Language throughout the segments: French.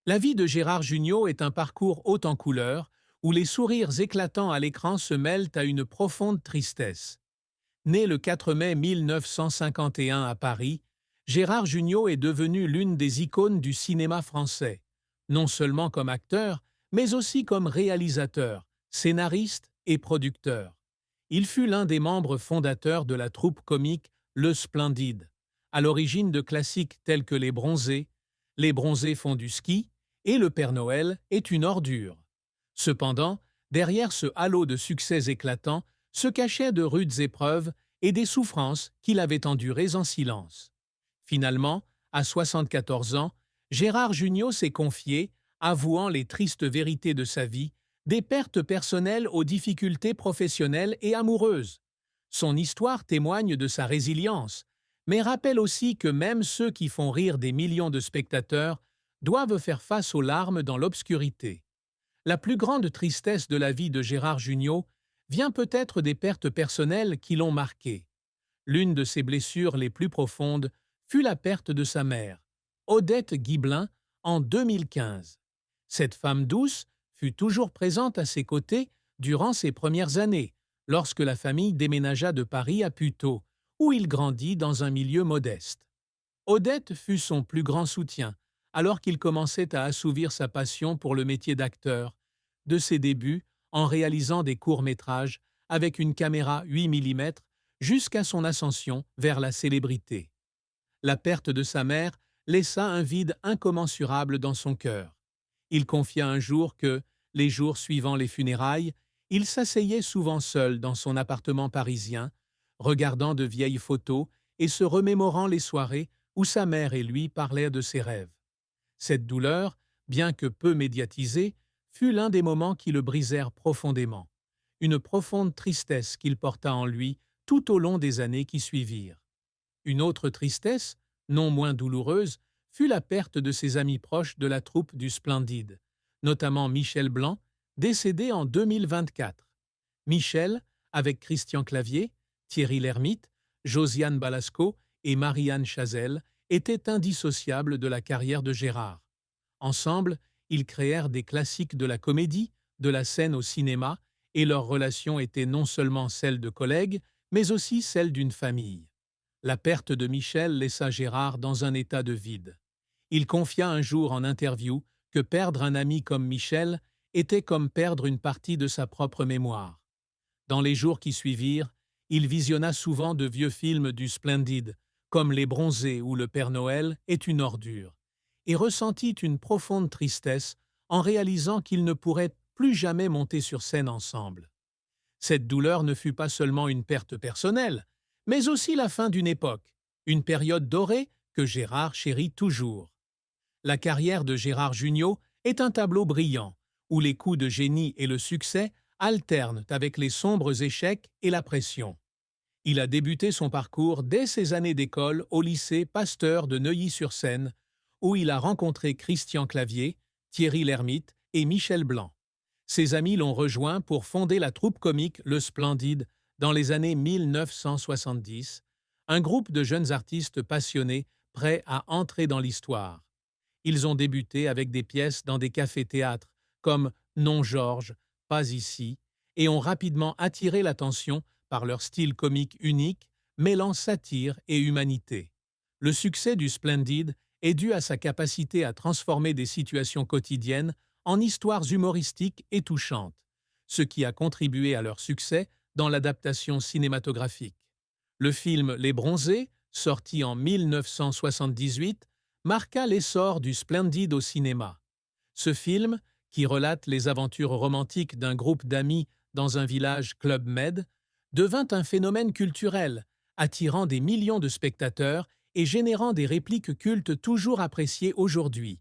La vie de Gérard Jugnot est un parcours haut en couleurs, où les sourires éclatants à l'écran se mêlent à une profonde tristesse. Né le 4 mai 1951 à Paris, Gérard Jugnot est devenu l'une des icônes du cinéma français, non seulement comme acteur, mais aussi comme réalisateur, scénariste et producteur. Il fut l'un des membres fondateurs de la troupe comique Le Splendide, à l'origine de classiques tels que Les Bronzés font du ski et Le Père Noël est une ordure. Cependant, derrière ce halo de succès éclatants se cachaient de rudes épreuves et des souffrances qu'il avait endurées en silence. Finalement, à 74 ans, Gérard Jugnot s'est confié, avouant les tristes vérités de sa vie, des pertes personnelles aux difficultés professionnelles et amoureuses. Son histoire témoigne de sa résilience, mais rappelle aussi que même ceux qui font rire des millions de spectateurs doivent faire face aux larmes dans l'obscurité. La plus grande tristesse de la vie de Gérard Jugnot vient peut-être des pertes personnelles qui l'ont marqué. L'une de ses blessures les plus profondes fut la perte de sa mère, Odette Guiblin, en 2015. Cette femme douce fut toujours présente à ses côtés durant ses premières années, lorsque la famille déménagea de Paris à Puteaux, où il grandit dans un milieu modeste. Odette fut son plus grand soutien, alors qu'il commençait à assouvir sa passion pour le métier d'acteur, de ses débuts en réalisant des courts-métrages avec une caméra 8 mm jusqu'à son ascension vers la célébrité. La perte de sa mère laissa un vide incommensurable dans son cœur. Il confia un jour que, les jours suivant les funérailles, il s'asseyait souvent seul dans son appartement parisien, regardant de vieilles photos et se remémorant les soirées où sa mère et lui parlaient de ses rêves. Cette douleur, bien que peu médiatisée, fut l'un des moments qui le brisèrent profondément, une profonde tristesse qu'il porta en lui tout au long des années qui suivirent. Une autre tristesse, non moins douloureuse, fut la perte de ses amis proches de la troupe du Splendide, notamment Michel Blanc, décédé en 2024. Michel, avec Christian Clavier, Thierry Lhermitte, Josiane Balasco et Marianne Chazelle, était indissociable de la carrière de Gérard. Ensemble, ils créèrent des classiques de la comédie, de la scène au cinéma, et leur relation était non seulement celle de collègues, mais aussi celle d'une famille. La perte de Michel laissa Gérard dans un état de vide. Il confia un jour en interview que perdre un ami comme Michel était comme perdre une partie de sa propre mémoire. Dans les jours qui suivirent, il visionna souvent de vieux films du Splendide, comme Les Bronzés ou Le Père Noël est une ordure, et ressentit une profonde tristesse en réalisant qu'ils ne pourraient plus jamais monter sur scène ensemble. Cette douleur ne fut pas seulement une perte personnelle, mais aussi la fin d'une époque, une période dorée que Gérard chérit toujours. La carrière de Gérard Jugnot est un tableau brillant, où les coups de génie et le succès alternent avec les sombres échecs et la pression. Il a débuté son parcours dès ses années d'école au lycée Pasteur de Neuilly-sur-Seine, où il a rencontré Christian Clavier, Thierry Lhermitte et Michel Blanc. Ses amis l'ont rejoint pour fonder la troupe comique Le Splendide dans les années 1970, un groupe de jeunes artistes passionnés prêts à entrer dans l'histoire. Ils ont débuté avec des pièces dans des cafés-théâtres comme Non Georges, Pas ici, et ont rapidement attiré l'attention par leur style comique unique, mêlant satire et humanité. Le succès du Splendide est dû à sa capacité à transformer des situations quotidiennes en histoires humoristiques et touchantes, ce qui a contribué à leur succès dans l'adaptation cinématographique. Le film Les Bronzés, sorti en 1978, marqua l'essor du Splendide au cinéma. Ce film, qui relate les aventures romantiques d'un groupe d'amis dans un village Club Med, devint un phénomène culturel, attirant des millions de spectateurs et générant des répliques cultes toujours appréciées aujourd'hui.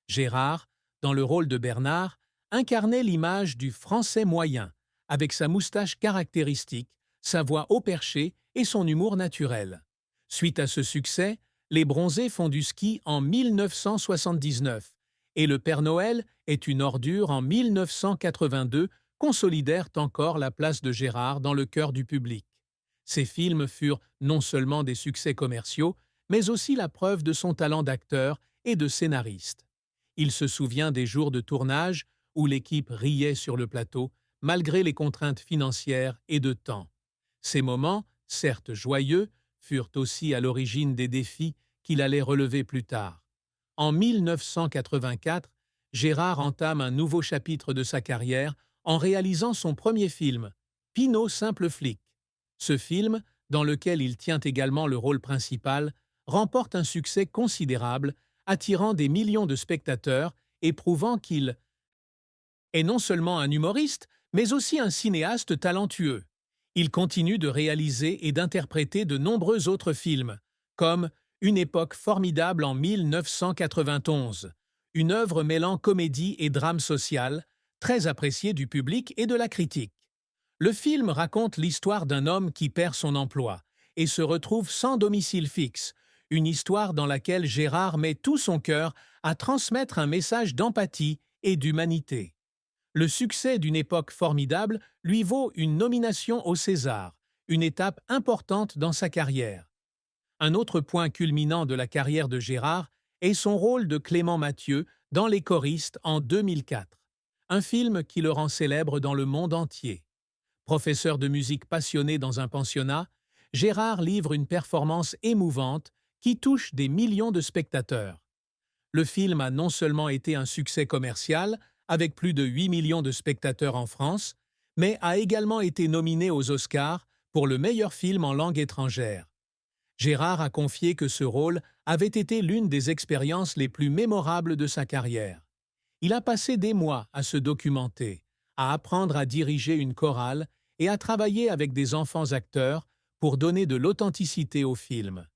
Gérard, dans le rôle de Bernard, incarnait l'image du Français moyen, avec sa moustache caractéristique, sa voix haut perchée et son humour naturel. Suite à ce succès, Les Bronzés font du ski en 1979 et Le Père Noël est une ordure en 1982 consolidèrent encore la place de Gérard dans le cœur du public. Ces films furent non seulement des succès commerciaux, mais aussi la preuve de son talent d'acteur et de scénariste. Il se souvient des jours de tournage où l'équipe riait sur le plateau, malgré les contraintes financières et de temps. Ces moments, certes joyeux, furent aussi à l'origine des défis qu'il allait relever plus tard. En 1984, Gérard entame un nouveau chapitre de sa carrière en réalisant son premier film, Pinot simple flic. Ce film, dans lequel il tient également le rôle principal, remporte un succès considérable, attirant des millions de spectateurs et prouvant qu'il est non seulement un humoriste, mais aussi un cinéaste talentueux. Il continue de réaliser et d'interpréter de nombreux autres films, comme Une époque formidable en 1991, une œuvre mêlant comédie et drame social, très appréciée du public et de la critique. Le film raconte l'histoire d'un homme qui perd son emploi et se retrouve sans domicile fixe, une histoire dans laquelle Gérard met tout son cœur à transmettre un message d'empathie et d'humanité. Le succès d'une époque formidable lui vaut une nomination au César, une étape importante dans sa carrière. Un autre point culminant de la carrière de Gérard est son rôle de Clément Mathieu dans Les Choristes en 2004, un film qui le rend célèbre dans le monde entier. Professeur de musique passionné dans un pensionnat, Gérard livre une performance émouvante qui touche des millions de spectateurs. Le film a non seulement été un succès commercial, avec plus de 8 millions de spectateurs en France, mais a également été nominé aux Oscars pour le meilleur film en langue étrangère. Gérard a confié que ce rôle avait été l'une des expériences les plus mémorables de sa carrière. Il a passé des mois à se documenter, à apprendre à diriger une chorale et à travailler avec des enfants acteurs pour donner de l'authenticité au film.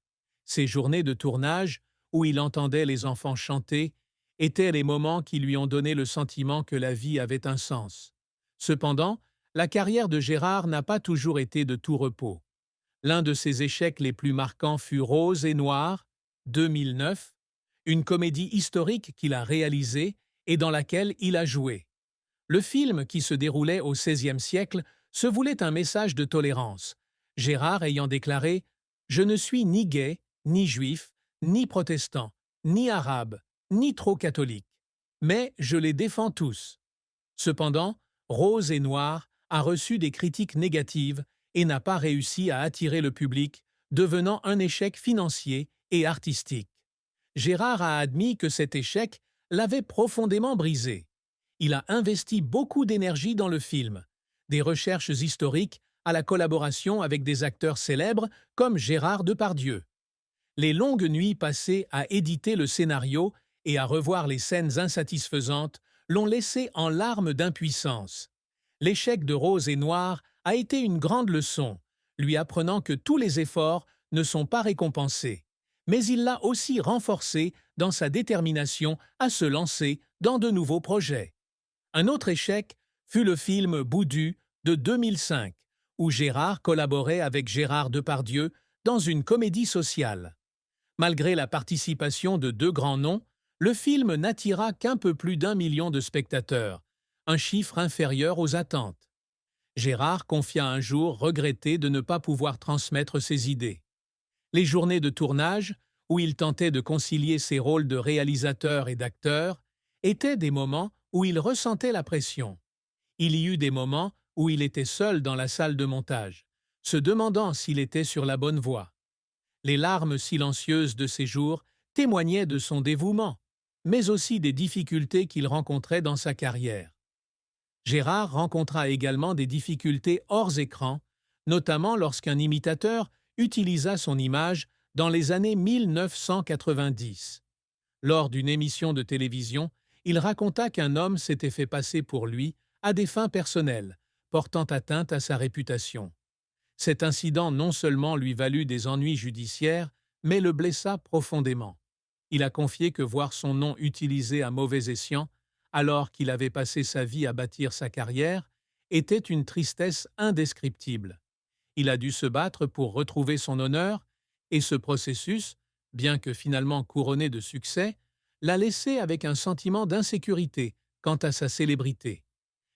Ces journées de tournage, où il entendait les enfants chanter, étaient les moments qui lui ont donné le sentiment que la vie avait un sens. Cependant, la carrière de Gérard n'a pas toujours été de tout repos. L'un de ses échecs les plus marquants fut Rose et Noir, 2009, une comédie historique qu'il a réalisée et dans laquelle il a joué. Le film, qui se déroulait au XVIe siècle, se voulait un message de tolérance, Gérard ayant déclaré « Je ne suis ni gay, ni juif, ni protestant, ni arabe, ni trop catholique, mais je les défends tous. » Cependant, Rose et Noir a reçu des critiques négatives et n'a pas réussi à attirer le public, devenant un échec financier et artistique. Gérard a admis que cet échec l'avait profondément brisé. Il a investi beaucoup d'énergie dans le film, des recherches historiques à la collaboration avec des acteurs célèbres comme Gérard Depardieu. Les longues nuits passées à éditer le scénario et à revoir les scènes insatisfaisantes l'ont laissé en larmes d'impuissance. L'échec de Rose et Noir a été une grande leçon, lui apprenant que tous les efforts ne sont pas récompensés. Mais il l'a aussi renforcé dans sa détermination à se lancer dans de nouveaux projets. Un autre échec fut le film Boudu de 2005, où Gérard collaborait avec Gérard Depardieu dans une comédie sociale. Malgré la participation de deux grands noms, le film n'attira qu'un peu plus d'1 million de spectateurs, un chiffre inférieur aux attentes. Gérard confia un jour regretter de ne pas pouvoir transmettre ses idées. Les journées de tournage, où il tentait de concilier ses rôles de réalisateur et d'acteur, étaient des moments où il ressentait la pression. Il y eut des moments où il était seul dans la salle de montage, se demandant s'il était sur la bonne voie. Les larmes silencieuses de ces jours témoignaient de son dévouement, mais aussi des difficultés qu'il rencontrait dans sa carrière. Gérard rencontra également des difficultés hors écran, notamment lorsqu'un imitateur utilisa son image dans les années 1990. Lors d'une émission de télévision, il raconta qu'un homme s'était fait passer pour lui à des fins personnelles, portant atteinte à sa réputation. Cet incident non seulement lui valut des ennuis judiciaires, mais le blessa profondément. Il a confié que voir son nom utilisé à mauvais escient, alors qu'il avait passé sa vie à bâtir sa carrière, était une tristesse indescriptible. Il a dû se battre pour retrouver son honneur, et ce processus, bien que finalement couronné de succès, l'a laissé avec un sentiment d'insécurité quant à sa célébrité.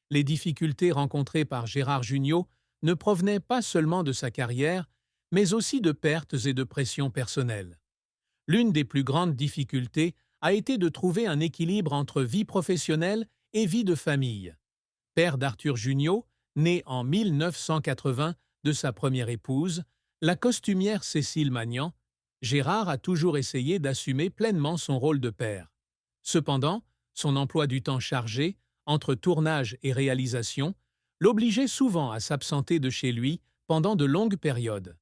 Les difficultés rencontrées par Gérard Jugnot ne provenaient pas seulement de sa carrière, mais aussi de pertes et de pressions personnelles. L'une des plus grandes difficultés a été de trouver un équilibre entre vie professionnelle et vie de famille. Père d'Arthur Jugnot, né en 1980 de sa première épouse, la costumière Cécile Magnan, Gérard a toujours essayé d'assumer pleinement son rôle de père. Cependant, son emploi du temps chargé, entre tournage et réalisation, l'obligeait souvent à s'absenter de chez lui pendant de longues périodes.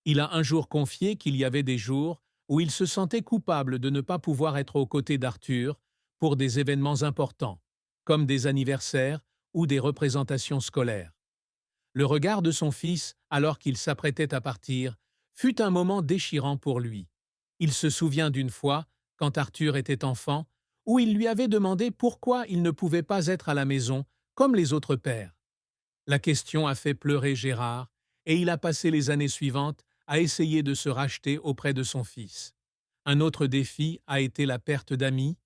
Il a un jour confié qu'il y avait des jours où il se sentait coupable de ne pas pouvoir être aux côtés d'Arthur pour des événements importants, comme des anniversaires ou des représentations scolaires. Le regard de son fils, alors qu'il s'apprêtait à partir, fut un moment déchirant pour lui. Il se souvient d'une fois, quand Arthur était enfant, où il lui avait demandé pourquoi il ne pouvait pas être à la maison comme les autres pères. La question a fait pleurer Gérard, et il a passé les années suivantes à essayer de se racheter auprès de son fils. Un autre défi a été la perte d'amis,